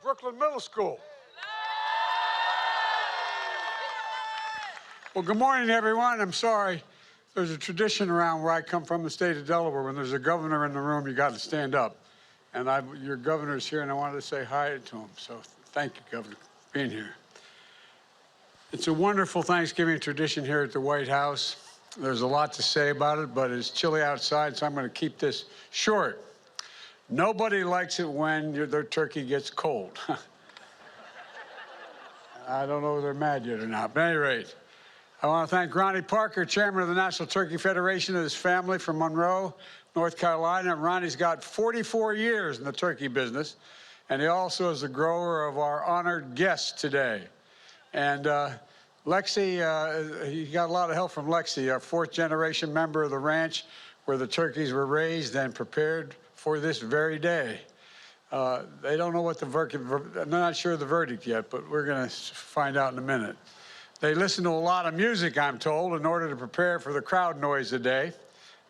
Brooklyn Middle School. Well, good morning, everyone. I'm sorry. There's a tradition around where I come from, the state of Delaware. When there's a governor in the room, you got to stand up. And your governor's here, and I wanted to say hi to him. So thank you, Governor, for being here. It's a wonderful Thanksgiving tradition here at the White House. There's a lot to say about it, but it's chilly outside, so I'm going to keep this short. Nobody likes it when their turkey gets cold. I don't know if they're mad yet or not, but at any rate, I want to thank Ronnie Parker, chairman of the National Turkey Federation, and his family from Monroe, North Carolina. Ronnie's got 44 years in the turkey business, and he also is the grower of our honored guest today. And Lexi, he got a lot of help from Lexi, our fourth-generation member of the ranch where the turkeys were raised and prepared for this very day. They don't know what the verdict, I'm not sure of the verdict yet, but we're going to find out in a minute. They listen to a lot of music, I'm told, in order to prepare for the crowd noise today.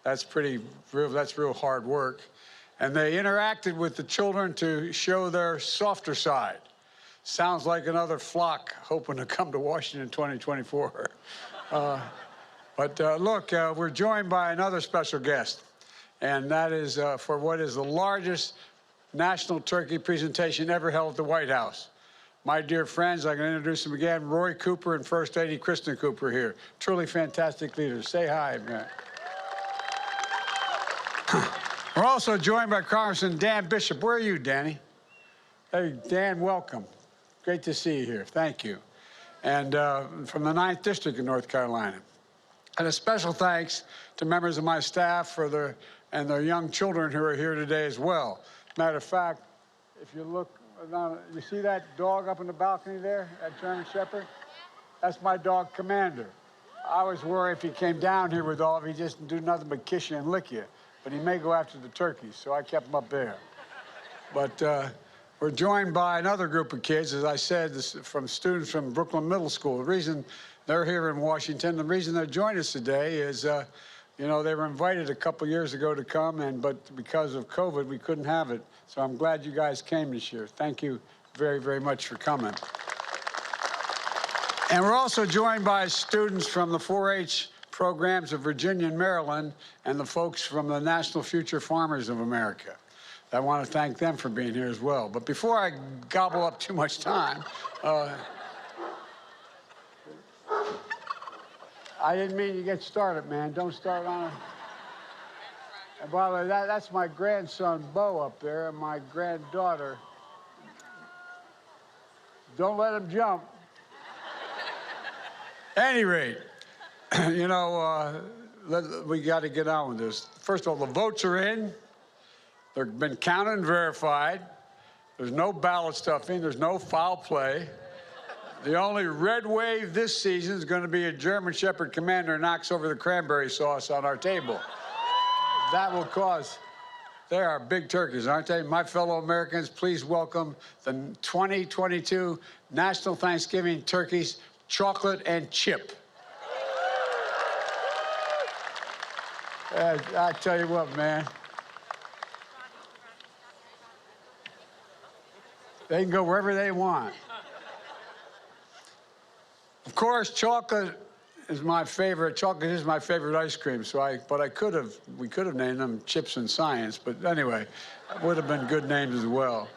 That's real hard work. And they interacted with the children to show their softer side. Sounds like another flock hoping to come to Washington in 2024. Look, we're joined by another special guest, and that is for what is the largest national turkey presentation ever held at the White House. My dear friends, I can introduce them again, Roy Cooper and First Lady Kristen Cooper here. Truly fantastic leaders. Say hi, man. We're also joined by Congressman Dan Bishop. Where are you, Danny? Hey, Dan, welcome. Great to see you here. Thank you. And from the 9th District of North Carolina. And a special thanks to members of my staff and their young children who are here today as well. Matter of fact, if you look, you see that dog up in the balcony there, that German Shepherd? That's my dog, Commander. I was worried if he came down here with all of, he'd just do nothing but kiss you and lick you. But he may go after the turkeys, so I kept him up there. But we're joined by another group of kids, as I said, from students from Brooklyn Middle School. The reason they're here in Washington, the reason they're joining us today is, you know, they were invited a couple years ago to come, but because of COVID, we couldn't have it. So I'm glad you guys came this year. Thank you very, very much for coming. And we're also joined by students from the 4-H programs of Virginia and Maryland and the folks from the National Future Farmers of America. I want to thank them for being here as well. But before I gobble up too much time, I didn't mean to get started, man. Don't start on it. And by the way, that's my grandson, Bo, up there, and my granddaughter. Don't let him jump. At any rate, you know, we got to get on with this. First of all, the votes are in. They've been counted and verified. There's no ballot stuffing. There's no foul play. The only red wave this season is going to be a German Shepherd Commander knocks over the cranberry sauce on our table. That will cause... They are big turkeys, aren't they? My fellow Americans, please welcome the 2022 National Thanksgiving Turkeys, Chocolate and Chip. I tell you what, man. They can go wherever they want. Of course, chocolate is my favorite. Chocolate is my favorite ice cream. We could have named them Chips and Science. But anyway, it would have been good names as well.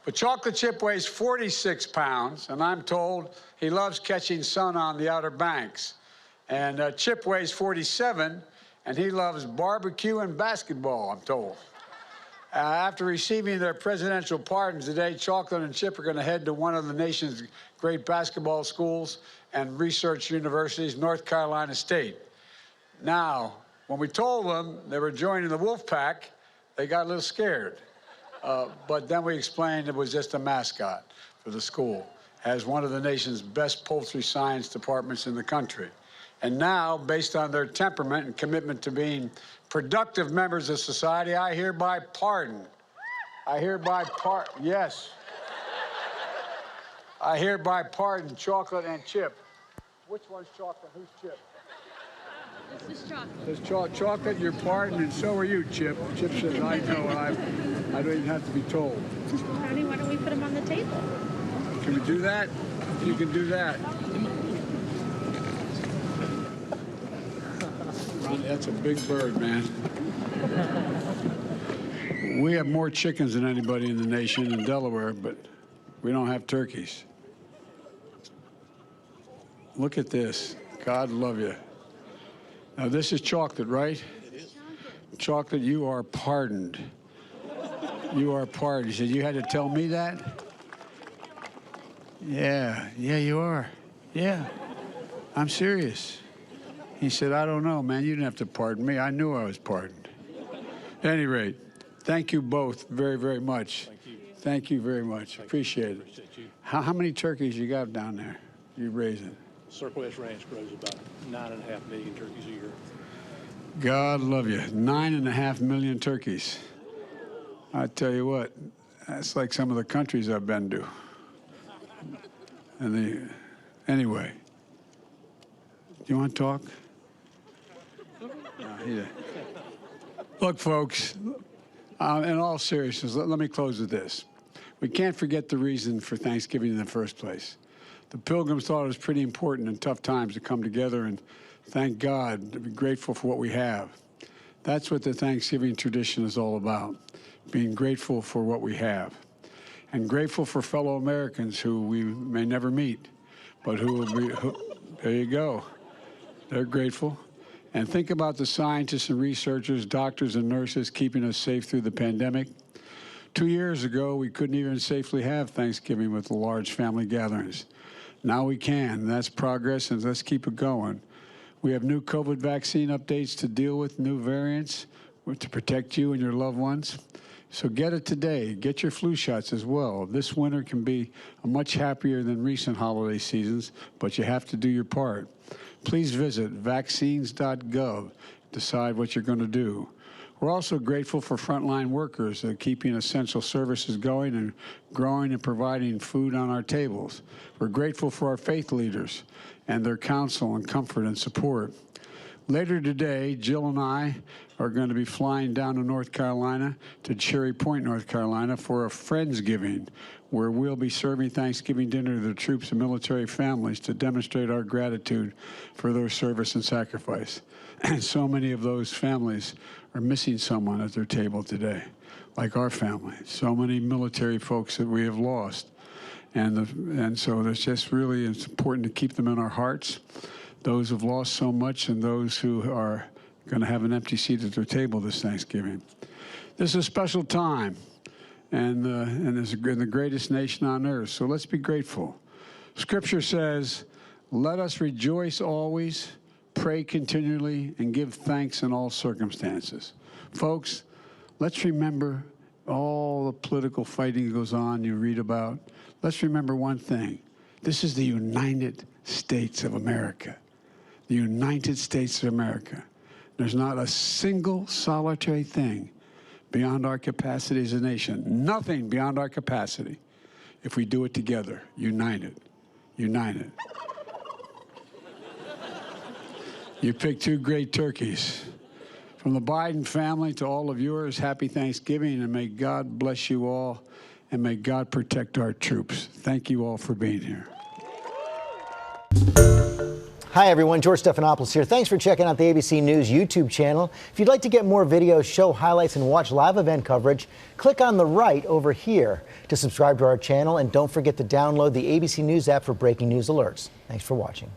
But Chocolate Chip weighs 46 pounds, and I'm told he loves catching sun on the Outer Banks. And Chip weighs 47, and he loves barbecue and basketball, I'm told. After receiving their presidential pardons today, Chocolate and Chip are going to head to one of the nation's great basketball schools and research universities, North Carolina State. Now, when we told them they were joining the Wolf Pack, they got a little scared. But then we explained it was just a mascot for the school, as one of the nation's best poultry science departments in the country. And now, based on their temperament and commitment to being productive members of society, I hereby pardon. Yes. I hereby pardon Chocolate and Chip. Which one's Chocolate? Who's Chip? This is Chocolate. This Chocolate, you're pardoned, and so are you, Chip. Chip says, I know, and I don't even have to be told. Honey, why don't we put them on the table? Can we do that? You can do that. That's a big bird, man. We have more chickens than anybody in the nation in Delaware, but we don't have turkeys. Look at this. God love you. Now, this is chocolate, right? It is. Chocolate, you are pardoned. You are pardoned. He said, you had to tell me that? Yeah, you are. Yeah, I'm serious. He said, I don't know, man. You didn't have to pardon me. I knew I was pardoned. At any rate, thank you both very, very much. Thank you. Thank you very much. Appreciate it. Appreciate you. How many turkeys you got down there you raising? Circle S Ranch grows about 9.5 million turkeys a year. God love you. 9.5 million turkeys. I tell you what, that's like some of the countries I've been to. Anyway, do you want to talk? No, look, folks, in all seriousness, let me close with this. We can't forget the reason for Thanksgiving in the first place. The Pilgrims thought it was pretty important in tough times to come together and thank God, to be grateful for what we have. That's what the Thanksgiving tradition is all about, being grateful for what we have. And grateful for fellow Americans who we may never meet, but who will be, there you go. They're grateful. And think about the scientists and researchers, doctors and nurses keeping us safe through the pandemic. 2 years ago, we couldn't even safely have Thanksgiving with large family gatherings. Now we can. That's progress, and let's keep it going. We have new COVID vaccine updates to deal with, new variants to protect you and your loved ones. So get it today. Get your flu shots as well. This winter can be much happier than recent holiday seasons, but you have to do your part. Please visit vaccines.gov. Decide what you're going to do. We're also grateful for frontline workers keeping essential services going and growing and providing food on our tables. We're grateful for our faith leaders and their counsel and comfort and support. Later today, Jill and I are going to be flying down to North Carolina, to Cherry Point, North Carolina, for a Friendsgiving, where we'll be serving Thanksgiving dinner to the troops and military families to demonstrate our gratitude for their service and sacrifice. And so many of those families are missing someone at their table today, like our family. So many military folks that we have lost. And so it's just really, it's important to keep them in our hearts. Those who've lost so much and those who are going to have an empty seat at their table this Thanksgiving. This is a special time, and it's in the greatest nation on earth, so let's be grateful. Scripture says, let us rejoice always, pray continually, and give thanks in all circumstances. Folks, let's remember all the political fighting that goes on you read about. Let's remember one thing. This is the United States of America. The United States of America. There's not a single solitary thing beyond our capacity as a nation. Nothing beyond our capacity if we do it together, united. United. You picked two great turkeys. From the Biden family to all of yours, happy Thanksgiving, and may God bless you all, and may God protect our troops. Thank you all for being here. Hi, everyone. George Stephanopoulos here. Thanks for checking out the ABC News YouTube channel. If you'd like to get more videos, show highlights, and watch live event coverage, click on the right over here to subscribe to our channel. And don't forget to download the ABC News app for breaking news alerts. Thanks for watching.